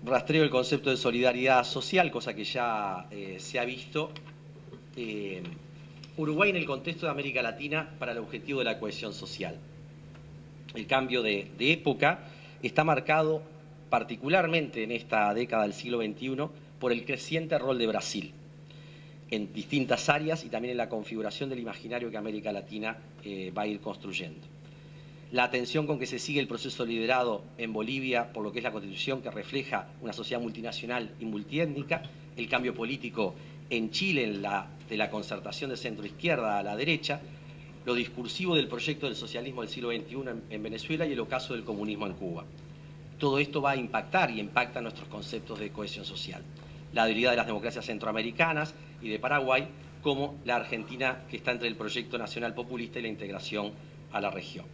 rastreo el concepto de solidaridad social, cosa que ya se ha visto. Uruguay en el contexto de América Latina para el objetivo de la cohesión social. El cambio de época está marcado particularmente en esta década del siglo XXI por el creciente rol de Brasil en distintas áreas y también en la configuración del imaginario que América Latina va a ir construyendo. La atención con que se sigue el proceso liderado en Bolivia por lo que es la Constitución, que refleja una sociedad multinacional y multiétnica, el cambio político en Chile de la concertación de centro-izquierda a la derecha, lo discursivo del proyecto del socialismo del siglo XXI en Venezuela y el ocaso del comunismo en Cuba. Todo esto va a impactar y impacta nuestros conceptos de cohesión social. La debilidad de las democracias centroamericanas y de Paraguay, como la Argentina, que está entre el proyecto nacional populista y la integración a la región.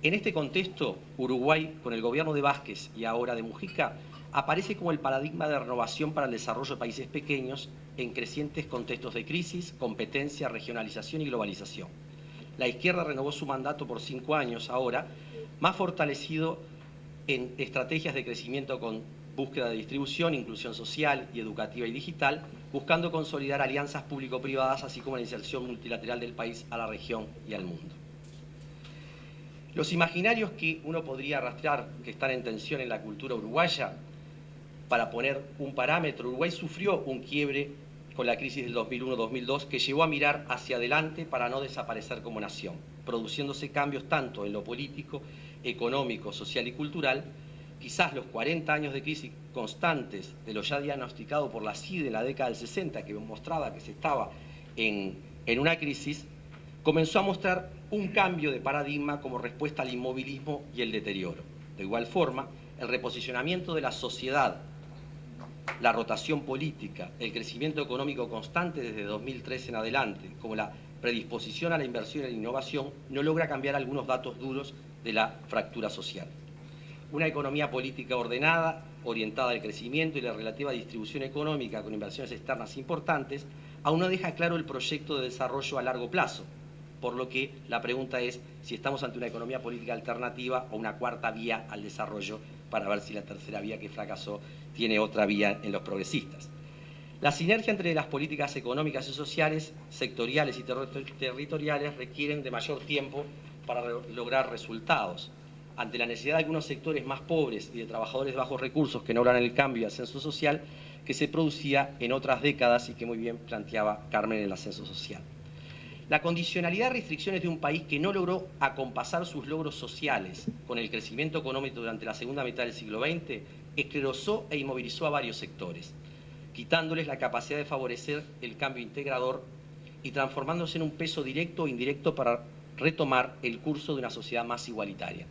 En este contexto, Uruguay, con el gobierno de Vázquez y ahora de Mujica, aparece como el paradigma de renovación para el desarrollo de países pequeños en crecientes contextos de crisis, competencia, regionalización y globalización. La izquierda renovó su mandato por 5 años ahora, más fortalecido en estrategias de crecimiento con búsqueda de distribución, inclusión social y educativa y digital, buscando consolidar alianzas público-privadas, así como la inserción multilateral del país a la región y al mundo. Los imaginarios que uno podría rastrear que están en tensión en la cultura uruguaya, para poner un parámetro, Uruguay sufrió un quiebre con la crisis del 2001-2002 que llevó a mirar hacia adelante para no desaparecer como nación, produciéndose cambios tanto en lo político, económico, social y cultural. Quizás los 40 años de crisis constantes de lo ya diagnosticado por la CIDE en la década del 60, que mostraba que se estaba en una crisis, comenzó a mostrar un cambio de paradigma como respuesta al inmovilismo y el deterioro. De igual forma, el reposicionamiento de la sociedad, la rotación política, el crecimiento económico constante desde 2003 en adelante, como la predisposición a la inversión y a la innovación, no logra cambiar algunos datos duros de la fractura social. Una economía política ordenada, orientada al crecimiento y la relativa distribución económica con inversiones externas importantes, aún no deja claro el proyecto de desarrollo a largo plazo, por lo que la pregunta es si estamos ante una economía política alternativa o una cuarta vía al desarrollo, para ver si la tercera vía que fracasó tiene otra vía en los progresistas. La sinergia entre las políticas económicas y sociales, sectoriales y territoriales requieren de mayor tiempo para lograr resultados. Ante la necesidad de algunos sectores más pobres y de trabajadores de bajos recursos que no logran el cambio y ascenso social que se producía en otras décadas y que muy bien planteaba Carmen en el ascenso social. La condicionalidad de restricciones de un país que no logró acompasar sus logros sociales con el crecimiento económico durante la segunda mitad del siglo XX esclerosó e inmovilizó a varios sectores, quitándoles la capacidad de favorecer el cambio integrador y transformándose en un peso directo o indirecto para retomar el curso de una sociedad más igualitaria.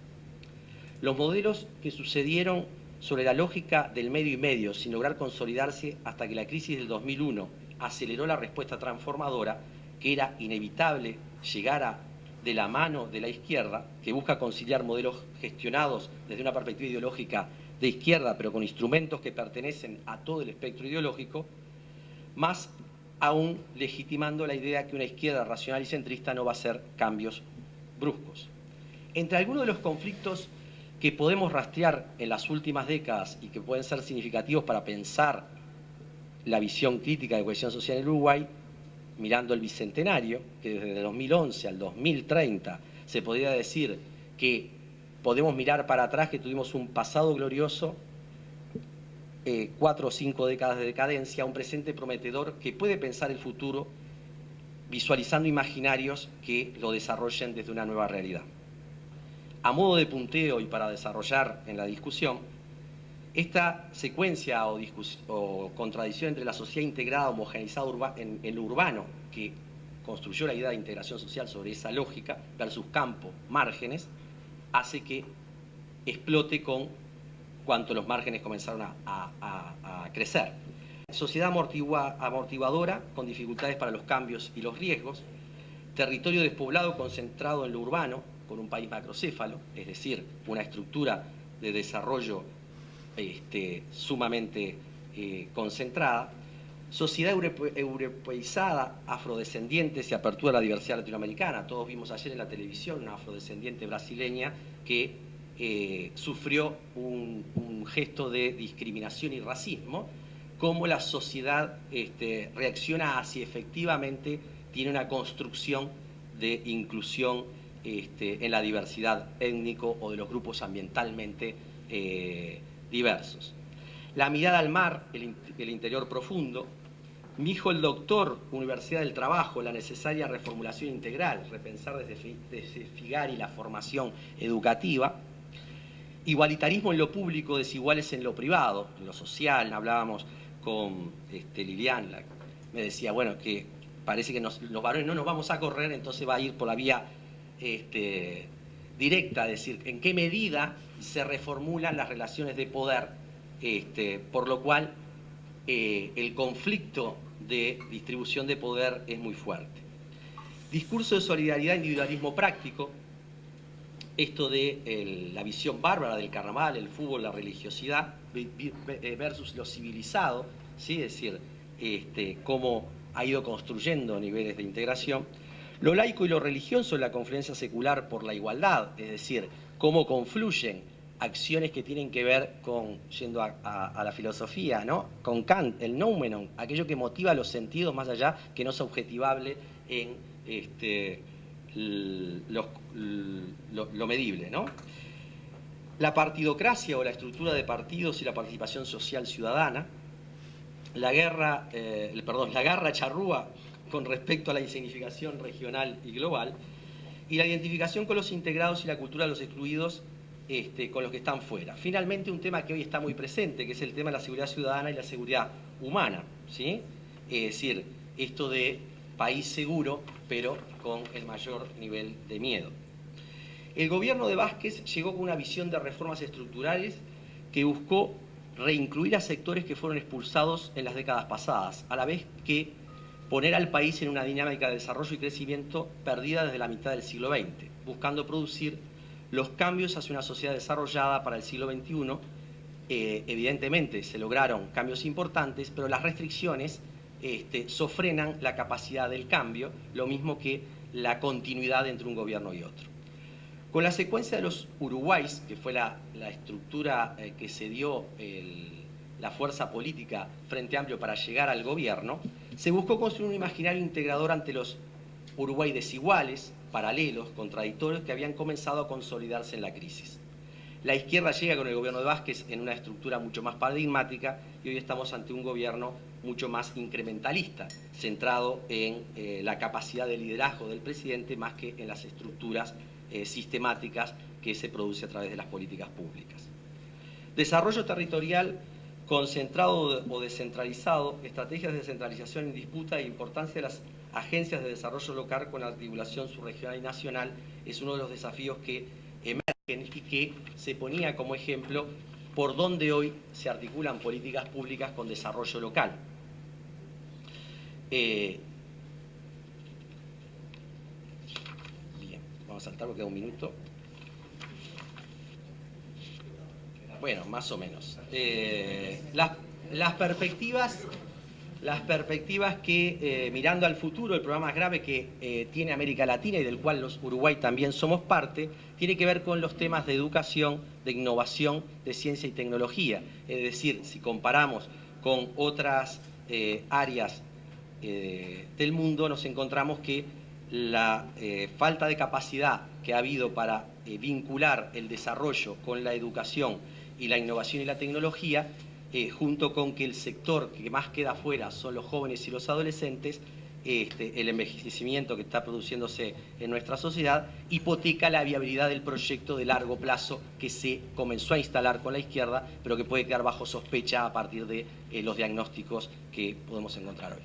Los modelos que sucedieron sobre la lógica del medio y medio, sin lograr consolidarse hasta que la crisis del 2001 aceleró la respuesta transformadora, que era inevitable llegara de la mano de la izquierda, que busca conciliar modelos gestionados desde una perspectiva ideológica de izquierda, pero con instrumentos que pertenecen a todo el espectro ideológico, más aún legitimando la idea que una izquierda racional y centrista no va a hacer cambios bruscos. Entre algunos de los conflictos que podemos rastrear en las últimas décadas y que pueden ser significativos para pensar la visión crítica de cohesión social en Uruguay, mirando el bicentenario, que desde el 2011 al 2030 se podría decir que podemos mirar para atrás, que tuvimos un pasado glorioso, 4 o 5 décadas de decadencia, un presente prometedor que puede pensar el futuro visualizando imaginarios que lo desarrollen desde una nueva realidad. A modo de punteo y para desarrollar en la discusión, esta secuencia o contradicción entre la sociedad integrada, homogeneizada en lo urbano, que construyó la idea de integración social sobre esa lógica, versus campo, márgenes, hace que explote con cuanto los márgenes comenzaron a crecer. Sociedad amortiguadora, con dificultades para los cambios y los riesgos, territorio despoblado concentrado en lo urbano, con un país macrocéfalo, es decir, una estructura de desarrollo sumamente concentrada, sociedad europeizada, afrodescendientes y apertura a la diversidad latinoamericana. Todos vimos ayer en la televisión una afrodescendiente brasileña que sufrió un gesto de discriminación y racismo, cómo la sociedad reacciona a si efectivamente tiene una construcción de inclusión en la diversidad étnico o de los grupos ambientalmente diversos. La mirada al mar, el interior profundo. Mi hijo el doctor, Universidad del Trabajo, la necesaria reformulación integral, repensar desde Figari la formación educativa. Igualitarismo en lo público, desiguales en lo privado, en lo social. Hablábamos con Lilian, me decía, bueno, que parece que los varones no nos vamos a correr, entonces va a ir por la vía directa, es decir, en qué medida se reformulan las relaciones de poder, por lo cual el conflicto de distribución de poder es muy fuerte. Discurso de solidaridad, individualismo práctico, esto de la visión bárbara del carnaval, el fútbol, la religiosidad, versus lo civilizado, ¿sí? Es decir, cómo ha ido construyendo niveles de integración. Lo laico y lo religioso en la confluencia secular por la igualdad, es decir, cómo confluyen acciones que tienen que ver con, yendo a la filosofía, ¿no? Con Kant, el noumenon, aquello que motiva los sentidos más allá, que no es objetivable en lo medible, ¿no? La partidocracia o la estructura de partidos y la participación social ciudadana. La garra charrúa con respecto a la insignificación regional y global. Y la identificación con los integrados y la cultura de los excluidos con los que están fuera. Finalmente, un tema que hoy está muy presente, que es el tema de la seguridad ciudadana y la seguridad humana, ¿sí? Es decir, esto de país seguro, pero con el mayor nivel de miedo. El gobierno de Vázquez llegó con una visión de reformas estructurales que buscó reincluir a sectores que fueron expulsados en las décadas pasadas, a la vez que poner al país en una dinámica de desarrollo y crecimiento perdida desde la mitad del siglo XX, buscando producir los cambios hacia una sociedad desarrollada para el siglo XXI. Evidentemente se lograron cambios importantes, pero las restricciones sofrenan la capacidad del cambio, lo mismo que la continuidad entre un gobierno y otro. Con la secuencia de los Uruguays, que fue la estructura que se dio la fuerza política Frente Amplio para llegar al gobierno, se buscó construir un imaginario integrador ante los Uruguay desiguales, paralelos, contradictorios, que habían comenzado a consolidarse en la crisis. La izquierda llega con el gobierno de Vázquez en una estructura mucho más paradigmática y hoy estamos ante un gobierno mucho más incrementalista, centrado en la capacidad de liderazgo del presidente más que en las estructuras sistemáticas que se produce a través de las políticas públicas. Desarrollo territorial concentrado o descentralizado, estrategias de descentralización en disputa e importancia de las agencias de desarrollo local con articulación subregional y nacional es uno de los desafíos que emergen y que se ponía como ejemplo por donde hoy se articulan políticas públicas con desarrollo local. Bien, vamos a saltar porque queda un minuto. Bueno, más o menos. Las perspectivas que, mirando al futuro, el problema más grave que tiene América Latina y del cual los Uruguay también somos parte, tiene que ver con los temas de educación, de innovación, de ciencia y tecnología. Es decir, si comparamos con otras áreas del mundo, nos encontramos que la falta de capacidad que ha habido para vincular el desarrollo con la educación y la innovación y la tecnología, junto con que el sector que más queda afuera son los jóvenes y los adolescentes, el envejecimiento que está produciéndose en nuestra sociedad, hipoteca la viabilidad del proyecto de largo plazo que se comenzó a instalar con la izquierda, pero que puede quedar bajo sospecha a partir de los diagnósticos que podemos encontrar hoy.